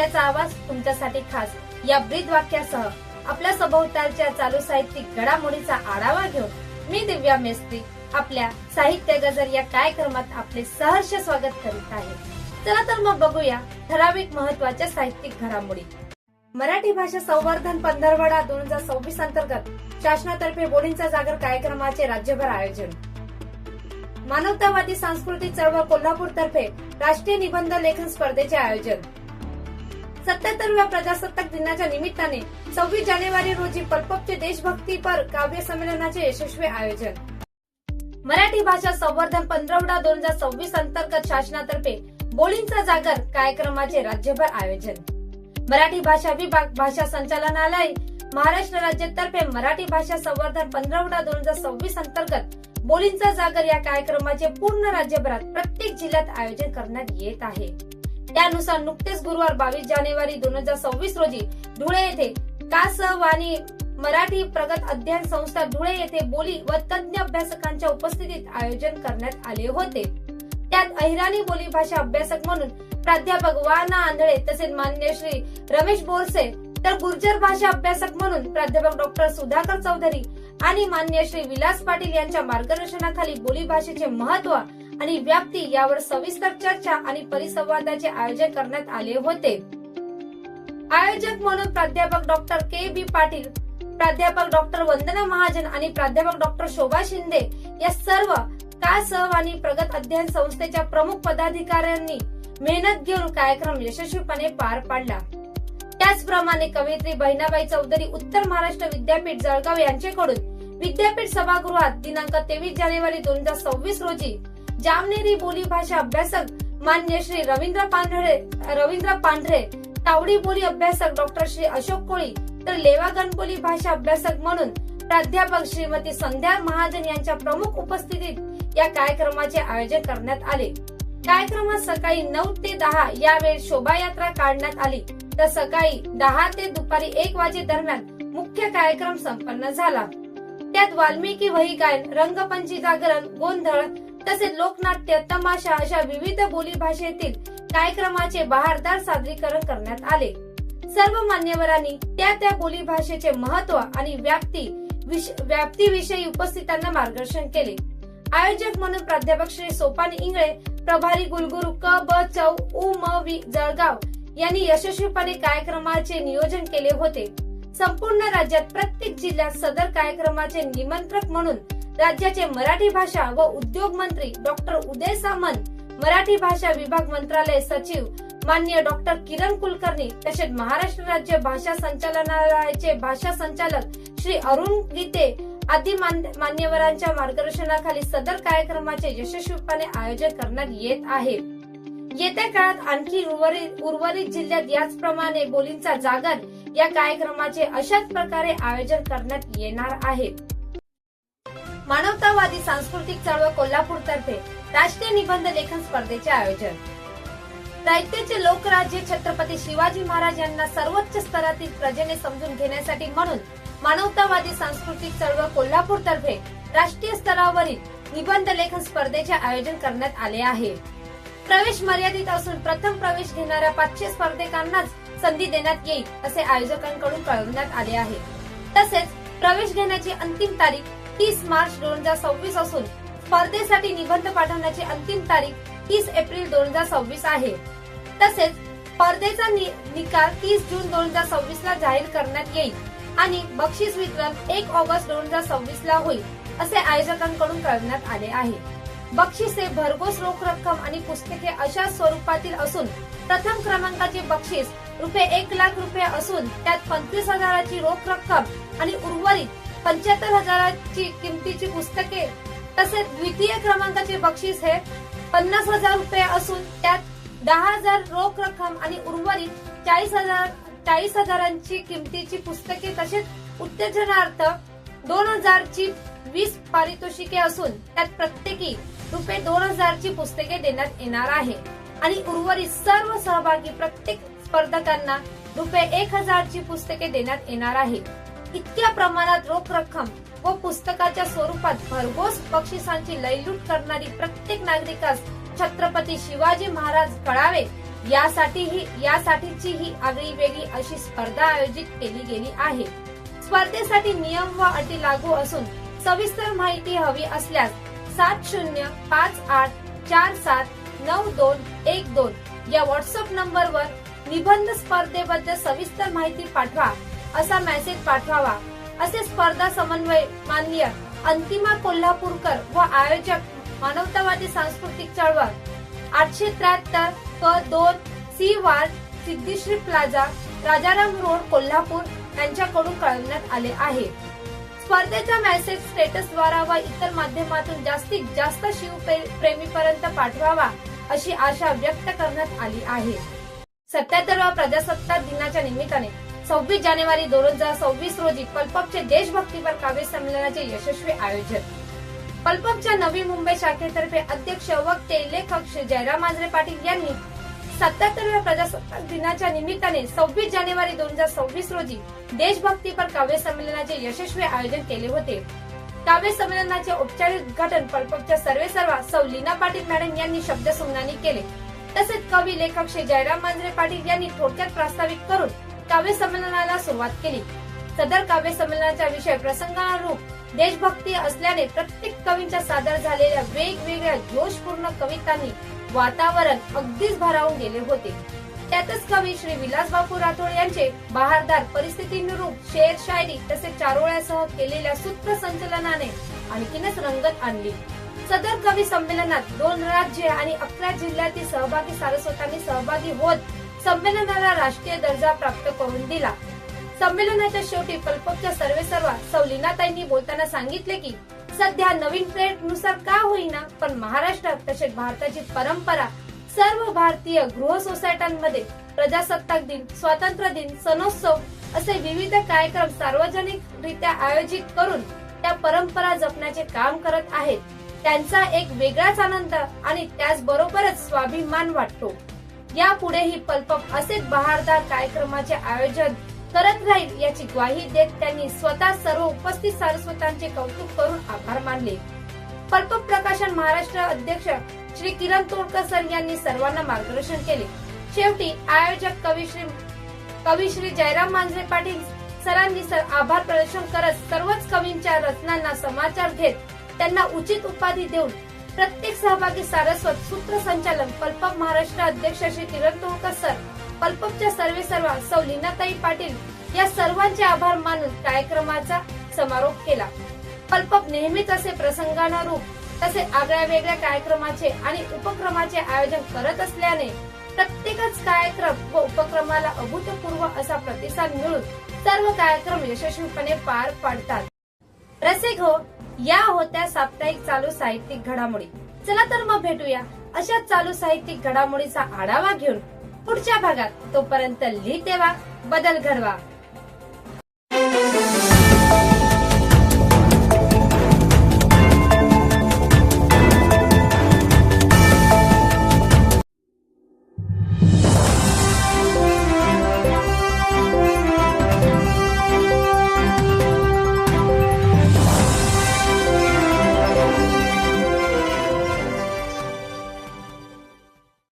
सत्याचा आवाज तुमच्यासाठी खास या ब्रीद वाक्यासह आपल्या सभोवतालच्या चालू साहित्यिक घडामोडीचा आढावा घेऊन मी दिव्या मेस्त्री आपल्या साहित्य गजर या कार्यक्रमात आपले सहर्ष स्वागत करीत आहे। चला तर मग बघूया ठराविक महत्त्वाच्या साहित्यिक घडामोडी। मराठी भाषा संवर्धन पंधरवडा 2026 अंतर्गत शासनातर्फे बोलींचा जागर कार्यक्रमाचे राज्यभर आयोजन। मानवतावादी सांस्कृतिक चळवळ कोल्हापूर तर्फे राष्ट्रीय निबंध लेखन स्पर्धेचे आयोजन। 77व्या प्रजासत्ताक दिनाच्या निमित्ताने 26 जानेवारी रोजी पल्पपचे देशभक्तीपर काव्य संमेलनाचे यशस्वी आयोजन। मराठी भाषा संवर्धन पंधरवडा 2026 अंतर्गत शासनातर्फे बोलींचा जागर कार्यक्रमाचे राज्यभर आयोजन। मराठी भाषा विभाग भाषा संचालनालय महाराष्ट्र राज्यातर्फे मराठी भाषा संवर्धन पंधरवडा 2026 अंतर्गत बोलींचा जागर या कार्यक्रमाचे पूर्ण राज्यभरात प्रत्येक जिल्ह्यात आयोजन करण्यात येत आहे। त्यानुसार नुकतेच गुरुवार 22 जानेवारी 2026 रोजी धुळे येथे कासवानी मराठी प्रगत अध्ययन संस्था धुळे येथे बोली व तज्ञ अभ्यासकांच्या उपस्थितीत आयोजन करण्यात आले होते। त्यात अहिराणी बोली भाषा अभ्यासक म्हणून प्राध्यापक वाना आंधळे तसेच मान्य श्री रमेश बोरसे, तर गुर्जर भाषा अभ्यासक म्हणून प्राध्यापक डॉक्टर सुधाकर चौधरी आणि मान्य श्री विलास पाटील यांच्या मार्गदर्शनाखाली बोली भाषेचे महत्त्व आणि व्याप्ती यावर सविस्तर चर्चा आणि परिसंवादाचे आयोजन करण्यात आले होते। आयोजक म्हणून प्राध्यापक डॉक्टर के बी पाटील, प्राध्यापक डॉक्टर वंदना महाजन आणि प्राध्यापक डॉक्टर शोभा शिंदे या सर्व कासवानी प्रगत अध्ययन संस्थेच्या प्रमुख पदाधिकाऱ्यांनी मेहनत घेऊन कार्यक्रम यशस्वीपणे पार पाडला। त्याचप्रमाणे कवयित्री बहिणाबाई चौधरी उत्तर महाराष्ट्र विद्यापीठ जळगाव यांच्याकडून विद्यापीठ सभागृहात दिनांक 23 जानेवारी 2026 रोजी जामनेरी बोली भाषा अभ्यासक मान्य श्री रवींद्र पांढरे, तावडी बोली अभ्यासक डॉक्टर श्री अशोक कोळी, तर लेवागण बोली भाषा अभ्यासक म्हणून प्राध्यापक श्रीमती संध्या महाजन यांच्या प्रमुख उपस्थितीत या कार्यक्रमाचे आयोजन करण्यात आले। कार्यक्रमात सकाळी 9 ते 10 या वेळ शोभायात्रा काढण्यात आली, तर सकाळी 10 ते दुपारी 1 वाजे दरम्यान मुख्य कार्यक्रम संपन्न झाला। त्यात वाल्मिकी वही गायन, रंगपंची जागरण, गोंधळ तसेच लोकनाट्य, तमाशा अशा विविध बोली भाषेतील कार्यक्रमाचे बहारदार सादरीकरण करण्यात आले। सर्व मान्यवरांनी त्या बोली भाषेचे महत्त्व आणि व्याप्तीविषयी उपस्थितांना मार्गदर्शन केले। आयोजक म्हणून प्राध्यापक श्री सोपान इंगळे, प्रभारी कुलगुरू क ब चौ उ म वि जळगाव यांनी यशस्वीपणे कार्यक्रमाचे नियोजन केले होते। संपूर्ण राज्यात प्रत्येक जिल्ह्यात सदर कार्यक्रमाचे निमंत्रक म्हणून राज्याचे मराठी भाषा व उद्योग मंत्री डॉक्टर उदय सामंत, मराठी भाषा विभाग मंत्रालय सचिव मान्य डॉक्टर किरण कुलकर्णी तसेच महाराष्ट्र राज्य भाषा संचालनालयाचे भाषा संचालक श्री अरुण गीते आदी मान्यवरांच्या मार्गदर्शनाखाली सदर कार्यक्रमाचे यशस्वीपणे आयोजन करण्यात येत आहे। येत्या काळात आणखी उर्वरित जिल्ह्यात याचप्रमाणे बोलींचा जागर या कार्यक्रमाचे अशाच प्रकारे आयोजन करण्यात येणार आहे। मानवतावादी सांस्कृतिक चळवळ कोल्हापूर तर्फे राष्ट्रीय निबंध लेखन स्पर्धेचे आयोजन। साहित्याचे लोकराज्य छत्रपती शिवाजी महाराज यांना सर्वोच्च स्तरातील प्रजेने समजून घेण्यासाठी म्हणून मानवतावादी सांस्कृतिक चळवळ कोल्हापूर तर्फे राष्ट्रीय स्तरावरील निबंध लेखन स्पर्धेचे आयोजन करण्यात आले आहे। प्रवेश मर्यादित असून प्रथम प्रवेश घेणाऱ्या 500 स्पर्धकांनाच संधी देण्यात येईल असे आयोजकांकडून कळवण्यात आले आहे। तसेच प्रवेश घेण्याची अंतिम तारीख 30 मार्च 2026 असून स्पर्धेसाठी निबंध पाठवण्याची अंतिम तारीख 30 एप्रिल 2026 आहे। तसेच स्पर्धेचा निकाल 30 जून 2026 ला जाहीर करण्यात येईल आणि बक्षीस वितरण 1 ऑगस्ट 2026 ला होईल असे आयोजकांकडून कळवण्यात आले आहे। बक्षिसे भरघोस रोख रक्कम आणि पुस्तके अशा स्वरूपातील असून प्रथम क्रमांकाचे बक्षीस ₹1,00,000 असून त्यात 25,000ची रोख रक्कम आणि उर्वरित 75,000 किमतीची पुस्तके, तसेच द्वितीय क्रमांकाचे बक्षीस हे ₹50,000 असून त्यात 10,000 रोख रक्कम आणि उर्वरित 40,000 किमतीची पुस्तके, तसेच उत्तेजनार्थ 2,000 ची 20 पारितोषिके असून त्यात प्रत्येकी ₹2,000 ची पुस्तके देण्यात येणार आहे आणि उर्वरित सर्व सहभागी प्रत्येक स्पर्धकांना ₹1,000 ची पुस्तके देण्यात येणार आहे। इतक्या प्रमाणात रोख रक्कम व पुस्तकाच्या स्वरूपात भरघोस बक्षिसांची लयलूट करणारी प्रत्येक नागरिकास छत्रपती शिवाजी महाराज कळावे यासाठीची ही आगळी वेगळी अशी स्पर्धा आयोजित केली गेली आहे. स्पर्धेसाठी नियम व अटी लागू असून सविस्तर माहिती हवी असल्यास 7058479212 या व्हॉट्सअप नंबरवर निबंध स्पर्धेबद्दल सविस्तर माहिती पाठवा असा मेसेज पाठवावा, असे स्पर्धा समन्वय माननीय अंतिमा कोल्हापूरकर व आयोजक मानवतावादी सांस्कृतिक चळवळ 873 क2 C ward Siddhishree plaza Rajaram road Kolhapur यांच्याकडून कळवण्यात आले आहे. स्पर्धेचा मेसेज स्टेटस द्वारा व इतर माध्यमातून जास्तीत जास्त शिवप्रेमीपर्यंत पाठवावा अशी आशा व्यक्त करण्यात आली आहे. 77व्या प्रजासत्ताक दिनाच्या निमित्ताने 26 जानेवारी 2026 रोजी पल्पपचे देशभक्तीपर काव्य संमेलनाचे यशस्वी आयोजन. पल्पपच्या नवी मुंबई शाखेतर्फे अध्यक्ष वक्ते लेखक श्री जयराम मांजरे पाटील यांनी 77व्या प्रजासत्ताक दिनाच्या निमित्ताने 26 जानेवारी 2026 रोजी देशभक्तीपर काव्य संमेलनाचे यशस्वी आयोजन केले होते. काव्य संमेलनाचे औपचारिक उद्घाटन पल्पपच्या सर्वेसर्वा सौ लीना पाटील मॅडम यांनी शब्दसंज्ञाने केले. तसेच कवी लेखक श्री जयराम मांजरे पाटील यांनी थोडक्यात प्रास्ताविक करून काव्य संमेलनाला सुरुवात केली. सदर काव्य संमेलनाचा विषय प्रसंगानुरूप देशभक्ती असल्याने प्रत्येक कवींच्या सादर झालेल्या वेगवेगळ्या जोशपूर्ण कवितांनी वातावरण अगदीच भारावून गेले होते. त्यातच कवी श्री विलास बापू राठोड यांचे बहारदार परिस्थितीनुरूप शेर शायरी तसेच चारोळ्यासह केलेल्या सूत्रसंचलनाने आणखीनच रंगत आणली. सदर कवी संमेलनात 2 राज्ये आणि 11 जिल्ह्यातील सहभागी सारस्वतांनी सहभागी होत संमेलनाला राष्ट्रीय दर्जा प्राप्त करून दिला. संमेलनाच्या शेवटी पल्पपच्या सर्वेसर्वा सौ लीनाताईंनी बोलताना सांगितले की सध्या नवीन ट्रेंड नुसार का होईना पण महाराष्ट्रात तसेच भारताची परंपरा सर्व भारतीय गृह सोसायट्यांमध्ये प्रजासत्ताक दिन, स्वातंत्र्य दिन, सणोत्सव असे विविध कार्यक्रम सार्वजनिकरित्या आयोजित करून त्या परंपरा जपण्याचे काम करत आहेत. त्यांचा एक वेगळाच आनंद आणि त्याचबरोबरच स्वाभिमान वाटतो. यापुढेही पल्पप असेच बहारदार कार्यक्रमाचे आयोजन करत राहील याची ग्वाही देत त्यांनी स्वतः सर्व उपस्थित सारस्वतांचे कौतुक करून आभार मानले. पल्पप प्रकाशन महाराष्ट्र अध्यक्ष श्री किरण तोडकर सर यांनी सर्वांना मार्गदर्शन केले. शेवटी आयोजक कवी श्री जयराम मांजरे पाटील सरांनी आभार प्रदर्शन करत सर्वच कवींच्या रचनांना समाचार घेत त्यांना उचित उपाधी देऊन प्रत्येक सहभागी सारस्वत सूत्रसंचालन पल्पप महाराष्ट्र अध्यक्ष श्री किरण तोडकर सर, पल्पपच्या सर्वेसर्वा सौ लीनाताई पाटील या सर्वांचे आभार मानून कार्यक्रमाचा समारोप केला. पल्पप नेहमीच असे प्रसंगानुरूप तसेच आगळ्या वेगळ्या कार्यक्रमाचे आणि उपक्रमाचे आयोजन करत असल्याने प्रत्येकच कार्यक्रम व उपक्रमाला अभूतपूर्व असा प्रतिसाद मिळून सर्व कार्यक्रम यशस्वीपणे पार पाडतात. रसिक हो, या होत्या साप्ताहिक चालू साहित्यिक घडामोडी. चला तर मग भेटूया अशा चालू साहित्यिक घडामोडीचा आढावा घेऊन पुढच्या भागात. तोपर्यंत लिहित तेव्हा बदल घडवा.